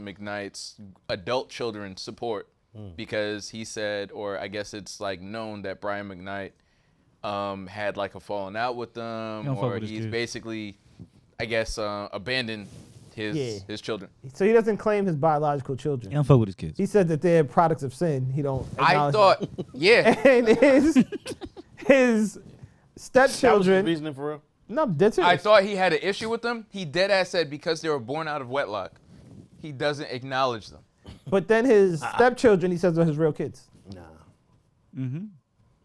McKnight's adult children support because he said, or I guess it's like known that Brian McKnight had like a falling out with them, or he's basically, I guess, abandoned his children. So he doesn't claim his biological children. He don't fuck with his kids. He said that they're products of sin. He don't. I thought, yeah. And his stepchildren. That was his reasoning for real? No, that's serious. I thought he had an issue with them. He dead ass said because they were born out of wedlock, he doesn't acknowledge them. But then his stepchildren, he says, are his real kids. Nah. Mm-hmm.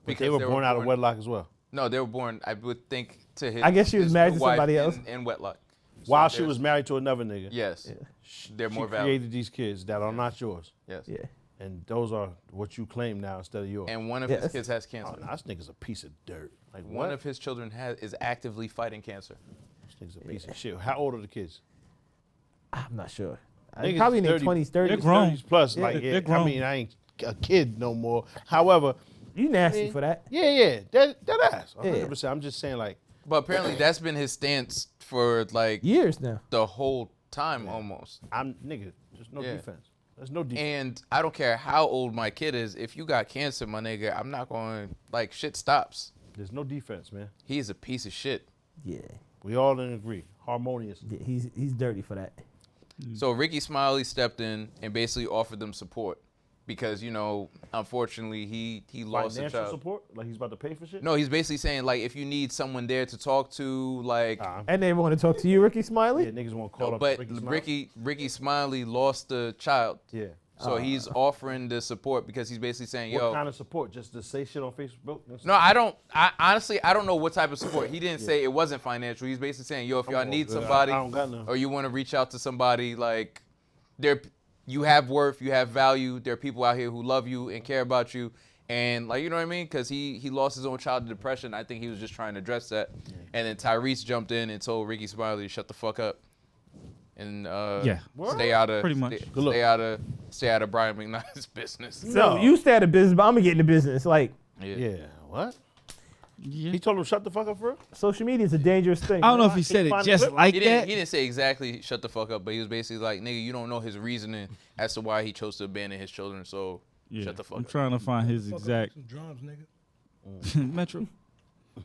Because they were born out of wedlock as well. No, they were born, I would think, to his. I guess she was married to somebody else. In wedlock. While she was married to another nigga. Yes. Yeah. They're more she valid. created these kids that are not yours. Yes. Yeah. And those are what you claim now instead of yours. And one of his kids has cancer. Oh, this nigga's a piece of dirt. Like one of his children is actively fighting cancer. This nigga's a piece of shit. How old are the kids? I'm not sure. Niggas Probably in their 30, 20s, 30s. They're grown. 30s plus. Yeah, like, they're grown. I mean, I ain't a kid no more. However. You nasty for that. Yeah. That ass. 100%. I'm just saying, like. But apparently that's been his stance for like years now. The whole time almost. Nigga, there's no defense. There's no defense. And I don't care how old my kid is. If you got cancer, my nigga, I'm not going, like, shit stops. There's no defense, man. He is a piece of shit. Yeah. We all didn't agree. Harmonious. Yeah, he's dirty for that. So Ricky Smiley stepped in and basically offered them support because, unfortunately, he lost a child. Financial support? Like he's about to pay for shit? No, he's basically saying, like, if you need someone there to talk to, like... And they want to talk to you, Ricky Smiley? Yeah, niggas want to call up but Ricky Smiley. Ricky Smiley lost a child. Yeah. So he's offering the support because he's basically saying, what kind of support? Just to say shit on Facebook? No, honestly, I don't know what type of support. He didn't say it wasn't financial. He's basically saying, if y'all need somebody I don't got none. or you want to reach out to somebody, like, you have worth, you have value. There are people out here who love you and care about you. And, like, you know what I mean? Because he lost his own child to depression. I think he was just trying to address that. Yeah. And then Tyrese jumped in and told Ricky Smiley to shut the fuck up. And stay out of stay out of Brian McKnight's business. So you stay out of business, but I'm gonna get into business. Like, yeah, what? Yeah. He told him shut the fuck up for real? Social media is a dangerous thing. I don't know if he said it just like that. He didn't say exactly shut the fuck up, but he was basically like, nigga, you don't know his reasoning as to why he chose to abandon his children, so shut the fuck up. I'm trying to find his exact some drums, nigga. Metro.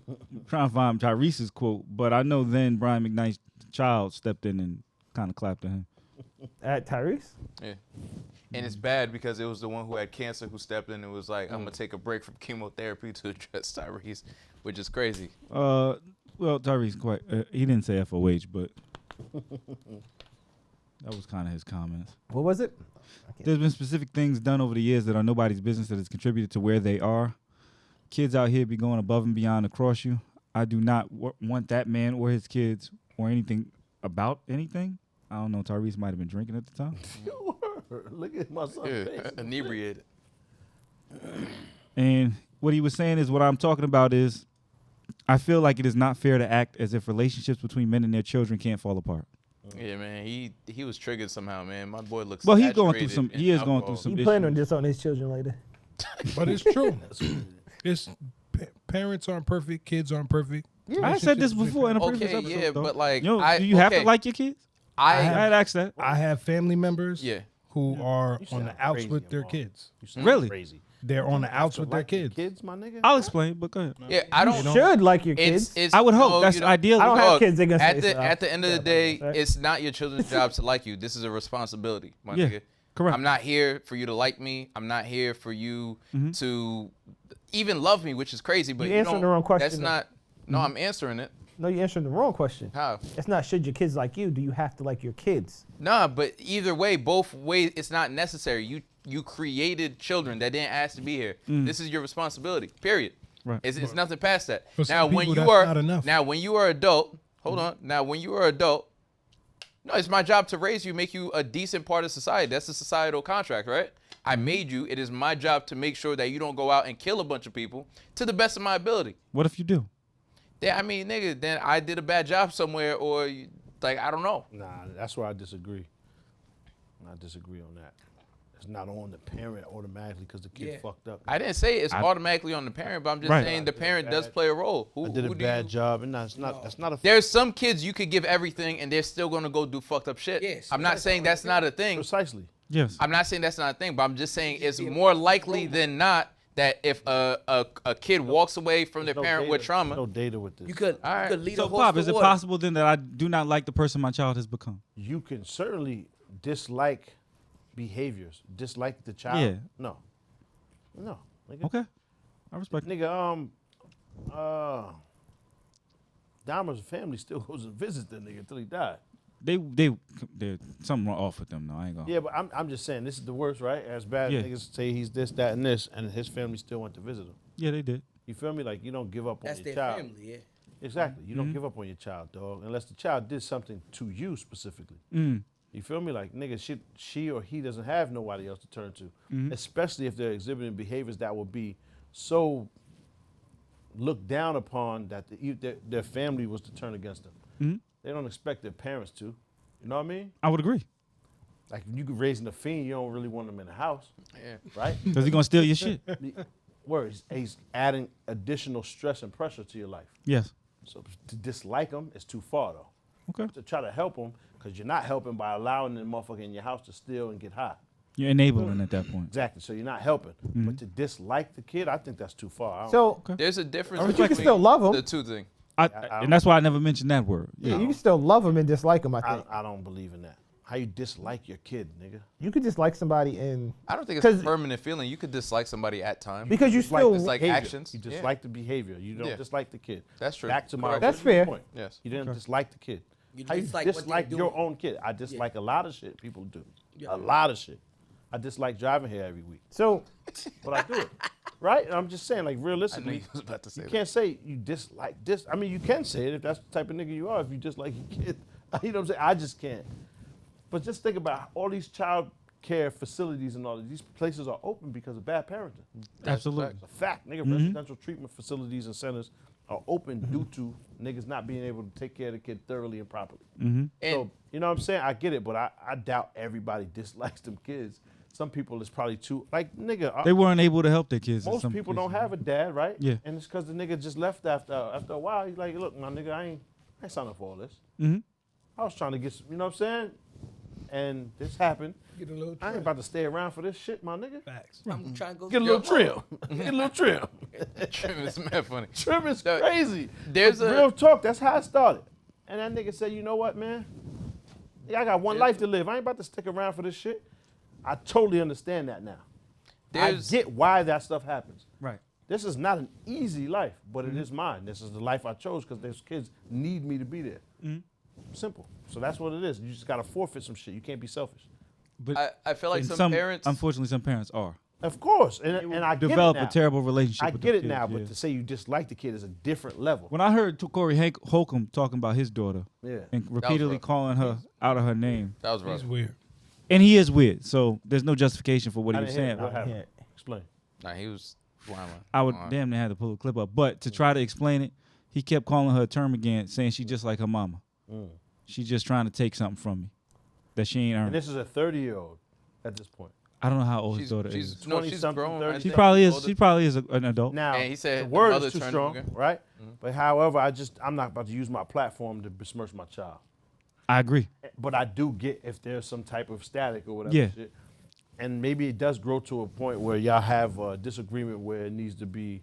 I'm trying to find Tyrese's quote, but I know then Brian McKnight's child stepped in and kind of clapped at him. At Tyrese? Yeah. And it's bad because it was the one who had cancer who stepped in and was like, I'm going to take a break from chemotherapy to address Tyrese, which is crazy. Well, Tyrese, he didn't say FOH, but that was kind of his comments. What was it? There's been specific things done over the years that are nobody's business that has contributed to where they are. Kids out here be going above and beyond to cross you. I do not want that man or his kids or anything about anything. I don't know. Tyrese might have been drinking at the time. Look at my son's face. Inebriated. And what he was saying is what I'm talking about is I feel like it is not fair to act as if relationships between men and their children can't fall apart. Yeah, man. He was triggered somehow, man. My boy looks well, he's going through some. He is going through some issues. He planning on disowning his children later. But it's true. It's parents aren't perfect. Kids aren't perfect. Yeah, I said this before in a previous episode. Yeah, though. but like, do you have to like your kids? I had asked that. I have family members who are on the outs with their kids. Really? Crazy. They're on the outs with their kids. Kids, my nigga. I'll explain, but go ahead. Yeah, I don't. You should like your kids. I would hope. That's ideal. I don't have kids. They're gonna at the end of the day, it's not your children's job to like you. This is a responsibility, my nigga. Correct. I'm not here for you to like me. I'm not here for you to even love me, which is crazy. But You're answering the wrong question. That's not. No, I'm answering it. No, you're answering the wrong question. How? It's not should your kids like you. Do you have to like your kids? Nah, but either way, both ways, it's not necessary. You created children that didn't ask to be here. This is your responsibility. Period. Right. It's nothing past that. For Now some when people, you that's are not enough. now when you are adult, hold on. Now when you are adult, no, it's my job to raise you, make you a decent part of society. That's a societal contract, right? I made you. It is my job to make sure that you don't go out and kill a bunch of people to the best of my ability. What if you do? Yeah, I mean, nigga, then I did a bad job somewhere, or like I don't know. Nah, that's where I disagree. I disagree on that. It's not on the parent automatically because the kid fucked up. I didn't say it's automatically on the parent, but I'm just saying the parent does play a role. I did a bad job, and that's not a. There's some kids you could give everything, and they're still gonna go do fucked up shit. Yes, I'm not saying that's not a thing. Precisely. Yes. I'm not saying that's not a thing, but I'm just saying it's more likely than not that if a kid walks away from their parent with trauma, No data with this. You could lead a So, horse Pop, to is it water. possible then that I do not like the person my child has become? You can certainly dislike behaviors, dislike the child. Yeah. No. Nigga. Okay. I respect it. Nigga, Dahmer's family still goes and visits the nigga until he died. There's something wrong off with them, though. I ain't gonna. Yeah, but I'm just saying this is the worst, right? As bad Yeah. niggas say he's this, that, and this, and his family still went to visit him. Yeah, they did. You feel me? Like you don't give up That's on your their child. family, yeah. Exactly. You don't give up on your child, dog, unless the child did something to you specifically. Mm. You feel me? Like nigga, she or he doesn't have nobody else to turn to, especially if they're exhibiting behaviors that would be so looked down upon that their family was to turn against them. Mhm. They don't expect their parents to. You know what I mean? I would agree. Like you could raising a fiend, you don't really want them in the house, yeah. right? Because he's gonna steal your shit. Word, he's adding additional stress and pressure to your life. Yes. So to dislike them is too far though. Okay. To try to help them, because you're not helping by allowing the motherfucker in your house to steal and get high. You're enabling at that point. Exactly. So you're not helping. But to dislike the kid, I think that's too far. I don't- So There's a difference But you can between still love 'em. the two things. And that's why I never mentioned that word. Yeah. you can still love them and dislike them. I think I don't believe in that. How you dislike your kid, nigga? you could dislike somebody and I don't think it's a 'Cause- permanent feeling. You could dislike somebody at times. because you Dislike still the dislike behavior. actions. You Yeah. dislike the behavior. You don't Yeah. dislike the kid. That's true. Back to my Correct. That's original fair. point. Yes. You didn't dislike the kid. You How you dislike what they're dislike your doing. own kid? I dislike a lot of shit people do. Yeah. A lot of shit. I dislike driving here every week, so but I do it. Right? And I'm just saying, like I knew realistically, you was about to say you that. can't say you dislike this. I mean, you can say it if that's the type of nigga you are. If you dislike your kid, you know what I'm saying? I just can't. But just think about all these child care facilities and all of these places are open because of bad parenting. Absolutely. It's a fact, nigga. Residential treatment facilities and centers are open due to niggas not being able to take care of the kid thoroughly and properly. And So, you know what I'm saying? I get it, but I doubt everybody dislikes them kids. Some people is probably too, like, nigga. They weren't able to help their kids. in Most some people cases. don't have a dad, right? Yeah. And it's because the nigga just left after a while. He's like, look, my nigga, I ain't signing up for all this. Mhm. I was trying to get some, you know what I'm saying? And this happened. Get a little I ain't trim. about to stay around for this shit, my nigga. Facts. I'm trying to go Get a little trim. Get a little trim. Trim is mad funny. Trim is No, crazy. there's But a- real talk. That's how it started. And that nigga said, you know what, man? I got one life to live. I ain't about to stick around for this shit. I totally understand that now. There's- I get why that stuff happens. Right. This is not an easy life, but it is mine. This is the life I chose because those kids need me to be there. Simple. So that's what it is. You just got to forfeit some shit. You can't be selfish. But I feel like and some parents. unfortunately, some parents are Of course. And I get it develop now. a terrible relationship. I with get the it kids, now, yeah. but to say you dislike the kid is a different level. When I heard Corey Holcomb talking about his daughter Yeah. and repeatedly rough. calling her out of her name, That was rough. He's weird. and he is weird, so there's no justification for what I he was didn't hear saying. it. What happened? Yeah. Explain. Nah, he was wild. I would damn near have to pull a clip up, but to try to explain it, he kept calling her a term again, saying she just like her mama. She's just trying to take something from me that she ain't And earned. this is a 30-year-old at this point. I don't know how old his She's, daughter she's, is. no, 20 she's something, grown. 30 I She think. probably is. Older. She probably is an adult. Now, And he said the the word mother is too turned strong, again. right? But however, I'm not about to use my platform to besmirch my child. I agree. But I do get if there's some type of static or whatever Yeah. shit. And maybe it does grow to a point where y'all have a disagreement where it needs to be,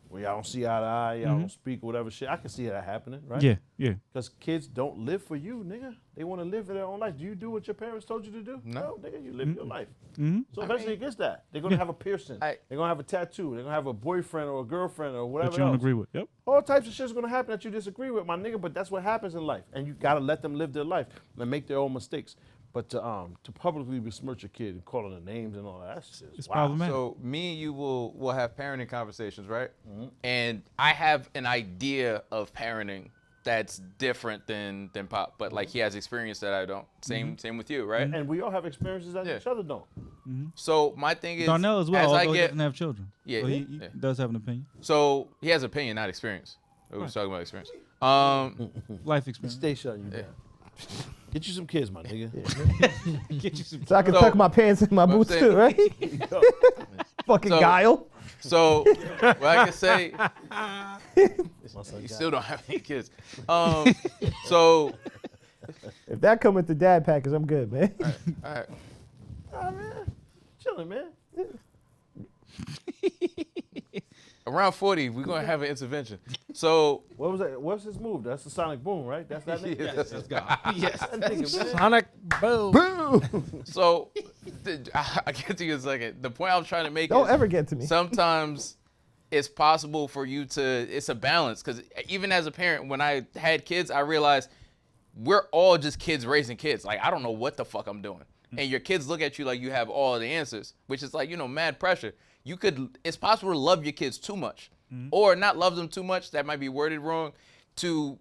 where y'all don't see eye to eye, y'all don't speak or whatever shit. I can see that happening, right? Yeah, yeah. Because kids don't live for you, nigga. They want to live their own life. Do you do what your parents told you to do? No. Nigga, you live your life. Mm-hmm. So eventually it gets that. They're going to have a piercing. They're going to have a tattoo. They're going to have a boyfriend or a girlfriend or whatever That you don't else. agree with. Yep. All types of shit's going to happen that you disagree with, my nigga, but that's what happens in life. And you got to let them live their life and make their own mistakes. But to publicly besmirch your kid and calling the names and all that, that's just It's wow. problematic. So me and you will have parenting conversations, right? And I have an idea of parenting that's different than Pop, but like he has experience that I don't. Same with you, right? And we all have experiences that Yeah. each other don't. So my thing is, Darnell as well, as I although he get, doesn't have children. Yeah, So he yeah. does have an opinion. so he has opinion, not experience. We was talking about experience. Life experience. Stay shutting you down. Get you some kids, my nigga. Get you some. So I can So, tuck my pants in my what I'm boots saying- too, right? Fucking So- guile. So what I can say, My son you got still don't have any kids. So If that come with the dad package, I'm good, man. all right. Ah, man. Chilling, man. Around 40, we're gonna have an intervention. So What was that? What's his move? That's the sonic boom, right? That's that nigga. yes, Let's go. Yes. That nigga, man. Sonic boom. so I get to you in a second. The point I was trying to make Don't is ever get to me. sometimes it's possible for you to, it's a balance. Because even as a parent, when I had kids, I realized we're all just kids raising kids. Like, I don't know what the fuck I'm doing. And your kids look at you like you have all the answers, which is like, mad pressure. It's possible to love your kids too much or not love them too much. That might be worded wrong, to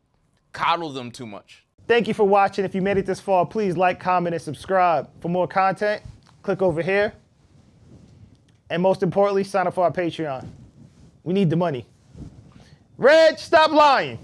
coddle them too much. Thank you for watching. If you made it this far, please like, comment, and subscribe. For more content, click over here. And most importantly, sign up for our Patreon. We need the money. Reg, stop lying.